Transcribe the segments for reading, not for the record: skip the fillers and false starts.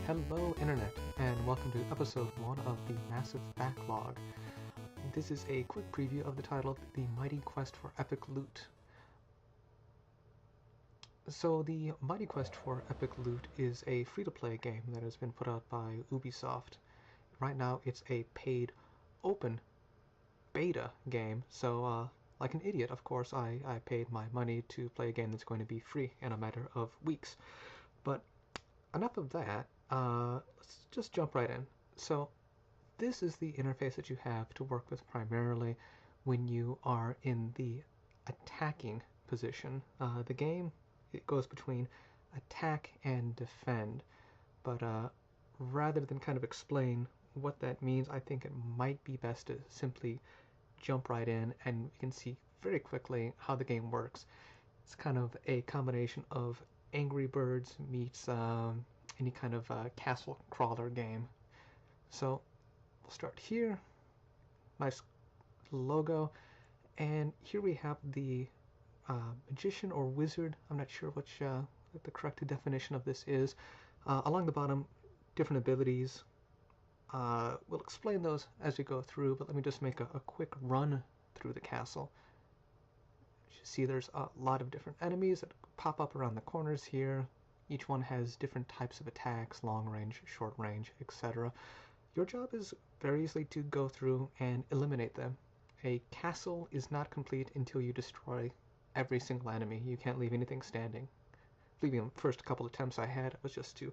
Hello Internet, and welcome to episode 1 of the Massive Backlog. This is a quick preview of the title, The Mighty Quest for Epic Loot. So the Mighty Quest for Epic Loot is a free-to-play game that has been put out by Ubisoft. Right now it's a paid, open beta game, so like an idiot, of course, I paid my money to play a game that's going to be free in a matter of weeks. But enough of that, let's just jump right in. So this is the interface that you have to work with primarily when you are in the attacking position. The game, it goes between attack and defend, but rather than kind of explain what that means, I think it might be best to simply jump right in, and we can see very quickly how the game works. It's kind of a combination of Angry Birds meets any kind of castle crawler game. So we'll start here. Nice logo, and here we have the magician or wizard. I'm not sure which the correct definition of this is. Along the bottom, different abilities. We'll explain those as we go through, but let me just make a quick run through the castle. You see there's a lot of different enemies that pop up around the corners here. Each one has different types of attacks, long range, short range, etc. Your job is very easily to go through and eliminate them. A castle is not complete until you destroy every single enemy. You can't leave anything standing. I believe the first couple attempts I had was just to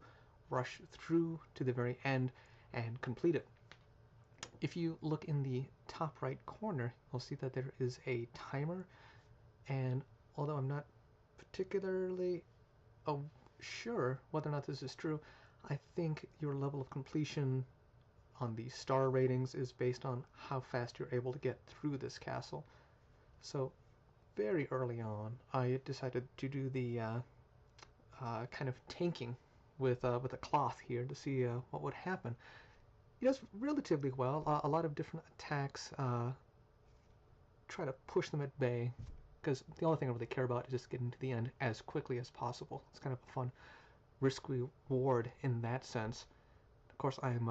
rush through to the very end and complete it. If you look in the top right corner, you'll see that there is a timer, and although I'm not particularly sure whether or not this is true, I think your level of completion on the star ratings is based on how fast you're able to get through this castle. So very early on, I decided to do the kind of tanking with a cloth here to see what would happen. He does relatively well. A lot of different attacks try to push them at bay, because the only thing I really care about is just getting to the end as quickly as possible. It's kind of a fun risk reward in that sense. Of course, I'm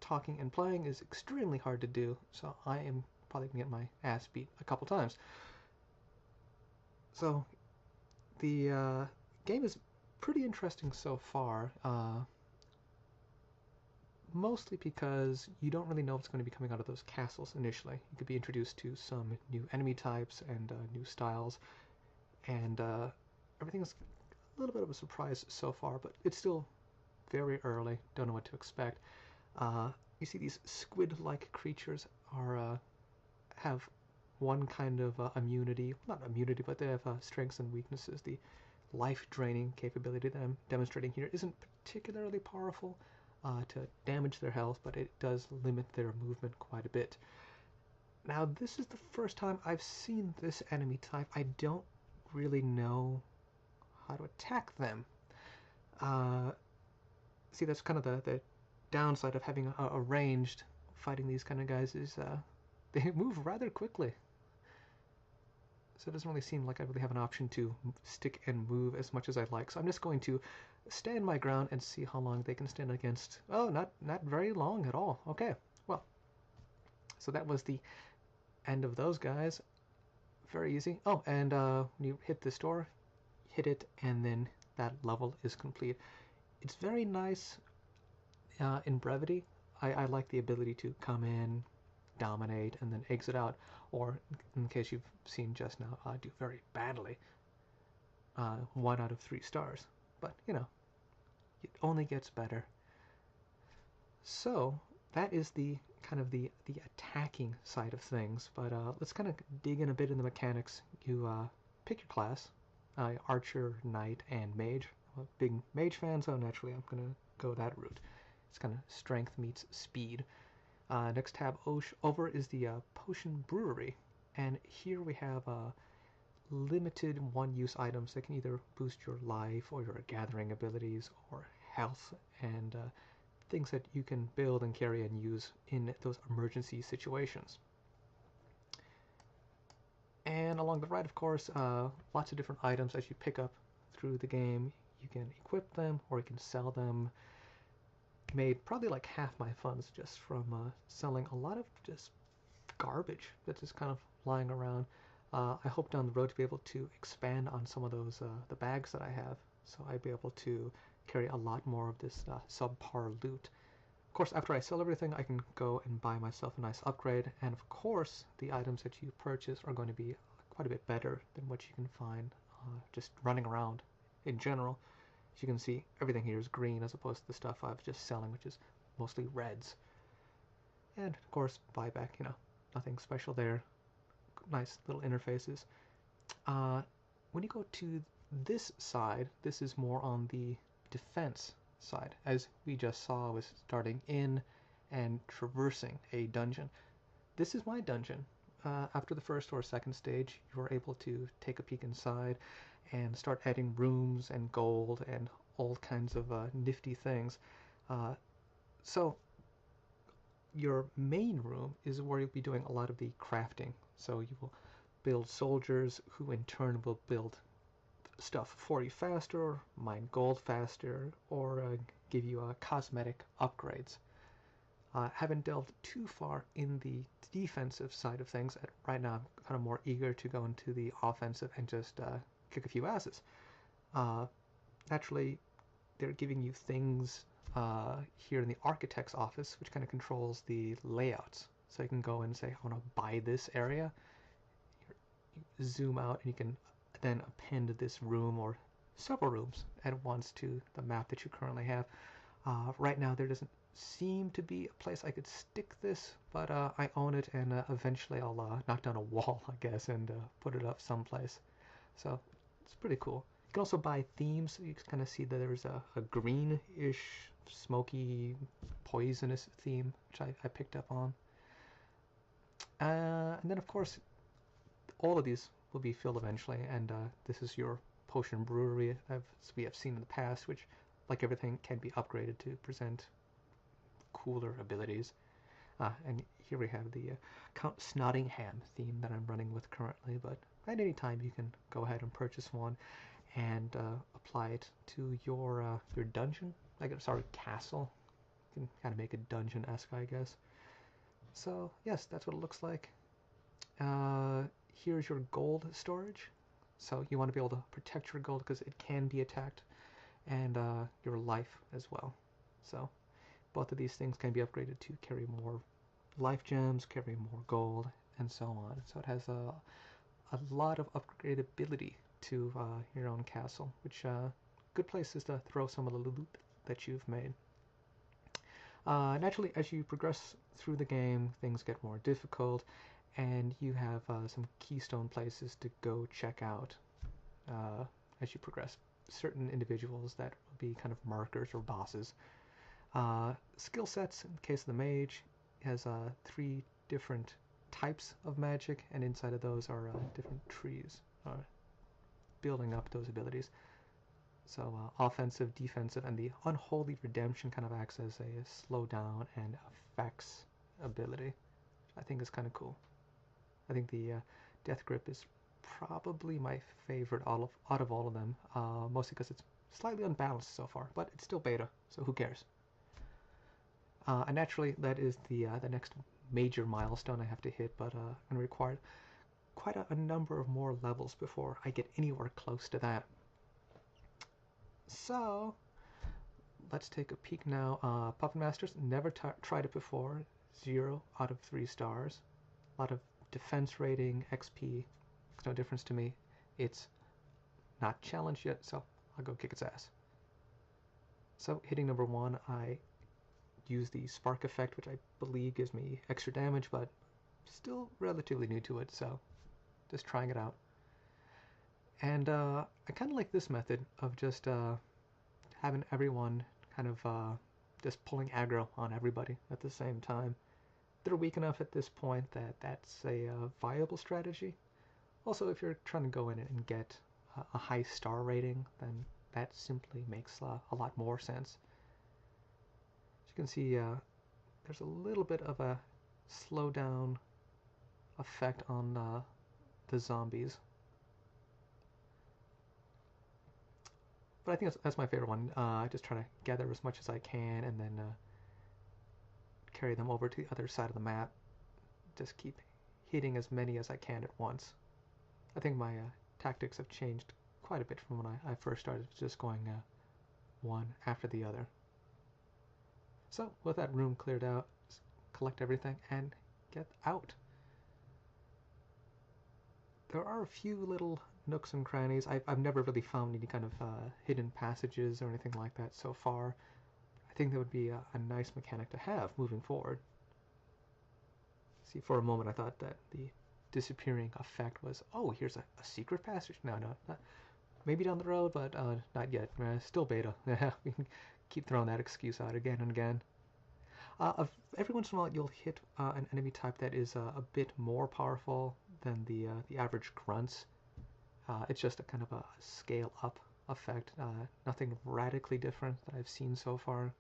talking and playing is extremely hard to do, so I am probably going to get my ass beat a couple times. So the game is pretty interesting so far, mostly because you don't really know what's going to be coming out of those castles initially. You could be introduced to some new enemy types and new styles, and everything is a little bit of a surprise so far, but it's still very early. Don't know what to expect. You see these squid-like creatures have one kind of immunity, not immunity, but they have strengths and weaknesses. The life-draining capability that I'm demonstrating here isn't particularly powerful to damage their health, but it does limit their movement quite a bit. Now, this is the first time I've seen this enemy type. I don't really know how to attack them. See, that's kind of the downside of having a ranged fighting these kind of guys is they move rather quickly. So it doesn't really seem like I really have an option to stick and move as much as I'd like. So I'm just going to stand my ground and see how long they can stand against. Oh, not very long at all. Okay, well, so that was the end of those guys. Very easy. Oh, and when you hit this door, hit it, and then that level is complete. It's very nice in brevity. I like the ability to come in, dominate, and then exit out, or in case you've seen just now, do very badly. 1 out of 3 stars, but you know, it only gets better. So that is the kind of the attacking side of things, but let's kind of dig in a bit in the mechanics. You pick your class, archer, knight, and mage. I'm a big mage fan, so naturally I'm gonna go that route. It's kind of strength meets speed. Next tab over is the potion brewery, and here we have limited one-use items that can either boost your life or your gathering abilities or health, and things that you can build and carry and use in those emergency situations. And along the right, of course, lots of different items as you pick up through the game. you can equip them or you can sell them. Made probably like half my funds just from selling a lot of just garbage that's just kind of lying around. I hope down the road to be able to expand on some of those the bags that I have, so I'd be able to carry a lot more of this subpar loot. Of course, after I sell everything, I can go and buy myself a nice upgrade, and of course, the items that you purchase are going to be quite a bit better than what you can find just running around in general. As you can see, everything here is green as opposed to the stuff I was just selling, which is mostly reds. And of course, buyback, nothing special there. Nice little interfaces. When you go to this side, this is more on the defense side. As we just saw, I was starting in and traversing a dungeon. This is my dungeon. After the first or second stage, you are able to take a peek inside and start adding rooms and gold and all kinds of nifty things. So your main room is where you'll be doing a lot of the crafting. So you will build soldiers who in turn will build stuff for you faster, mine gold faster, or give you cosmetic upgrades. Haven't delved too far in the defensive side of things. Right now I'm kind of more eager to go into the offensive and just kick a few asses. Naturally, they're giving you things here in the architect's office, which kind of controls the layouts. So you can go and say, I want to buy this area. You zoom out and you can then append this room or several rooms at once to the map that you currently have. Right now there doesn't seem to be a place I could stick this, but I own it, and eventually I'll knock down a wall, I guess, and put it up someplace. So it's pretty cool. You can also buy themes. So you can kind of see that there's a greenish, smoky, poisonous theme, which I picked up on. And then, of course, all of these will be filled eventually, and this is your potion brewery, as we have seen in the past, which, like everything, can be upgraded to present cooler abilities. And here we have the Count Snottingham theme that I'm running with currently, but at any time you can go ahead and purchase one and apply it to your dungeon. Sorry, castle. You can kind of make it dungeon-esque, I guess. So yes, that's what it looks like. Here's your gold storage. So you want to be able to protect your gold because it can be attacked, and your life as well. So both of these things can be upgraded to carry more life gems, carry more gold, and so on. So it has a lot of upgradability to your own castle, which good places to throw some of the loot that you've made. Naturally, as you progress through the game, things get more difficult, and you have some keystone places to go check out as you progress. Certain individuals that will be kind of markers or bosses. Skill sets, in the case of the mage, has 3 different types of magic, and inside of those are different trees building up those abilities. So offensive, defensive, and the Unholy Redemption kind of acts as a slow down and effects ability, which I think is kind of cool. I think the Death Grip is probably my favorite out of all of them, mostly because it's slightly unbalanced so far, but it's still beta, so who cares? And naturally, that is the next major milestone I have to hit, but I'm going to require quite a number of more levels before I get anywhere close to that. So, let's take a peek now. Puppet Masters, never tried it before. 0 out of 3 stars. A lot of defense rating, XP. Makes no difference to me. It's not challenged yet, so I'll go kick its ass. So, hitting number 1, I use the spark effect, which I believe gives me extra damage, but still relatively new to it, so just trying it out. And I kind of like this method of just having everyone kind of just pulling aggro on everybody at the same time. They're weak enough at this point that that's a viable strategy. Also, if you're trying to go in and get a high star rating, then that simply makes a lot more sense. As you can see, there's a little bit of a slowdown effect on the zombies. But I think that's my favorite one. I just try to gather as much as I can and then carry them over to the other side of the map. Just keep hitting as many as I can at once. I think my tactics have changed quite a bit from when I first started, just going one after the other. So with that room cleared out, just collect everything and get out. There are a few little nooks and crannies. I've never really found any kind of hidden passages or anything like that so far. I think that would be a nice mechanic to have moving forward. See, for a moment I thought that the disappearing effect was, oh, here's a secret passage. No, not, maybe down the road, but not yet. Still beta. We can keep throwing that excuse out again and again. Every once in a while you'll hit an enemy type that is a bit more powerful than the average grunts. It's just a kind of a scale up effect. Nothing radically different that I've seen so far.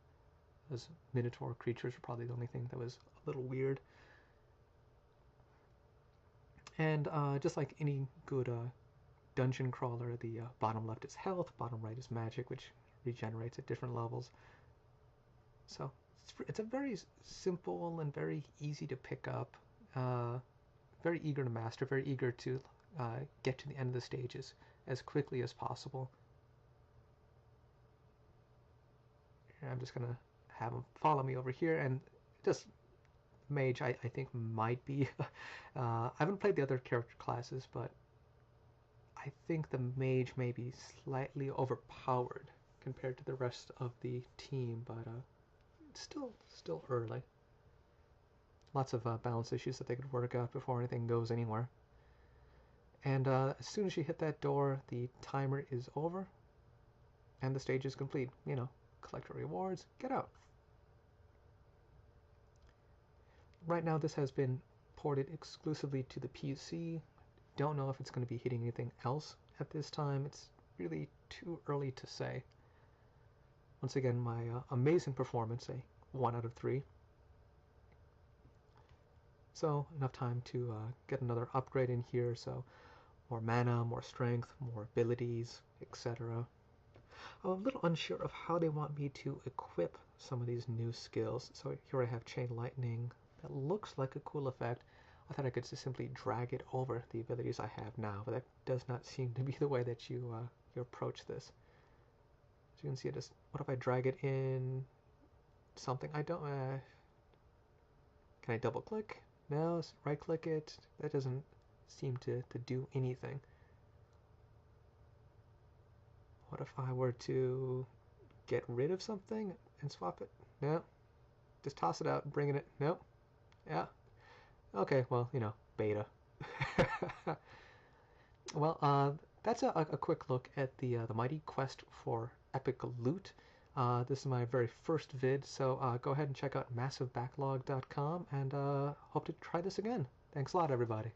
Those Minotaur creatures are probably the only thing that was a little weird. And just like any good dungeon crawler, the bottom left is health, bottom right is magic, which regenerates at different levels. So it's a very simple and very easy to pick up, very eager to master, very eager to get to the end of the stages as quickly as possible. I'm just going to have them follow me over here, and just mage I think might be I haven't played the other character classes, but I think the mage may be slightly overpowered compared to the rest of the team, but still early. Lots of balance issues that they could work out before anything goes anywhere. And as soon as you hit that door, the timer is over and the stage is complete. You know, collect your rewards, get out. Right now this has been ported exclusively to the PC. Don't know if it's going to be hitting anything else at this time. It's really too early to say. Once again, my amazing performance, a 1 out of 3. So enough time to get another upgrade in here, so more mana, more strength, more abilities, etc. I'm a little unsure of how they want me to equip some of these new skills. So here I have Chain Lightning. That looks like a cool effect. I thought I could just simply drag it over the abilities I have now, but that does not seem to be the way that you approach this. So you can see it just, what if I drag it in something? I don't, can I double click? No, right click it. That doesn't seem to do anything. What if I were to get rid of something and swap it? No. Just toss it out, bring it. No. Yeah. Okay, well, you know, beta. Well, that's a quick look at the mighty quest for epic loot. This is my very first vid, so go ahead and check out massivebacklog.com, and hope to try this again. Thanks a lot, everybody.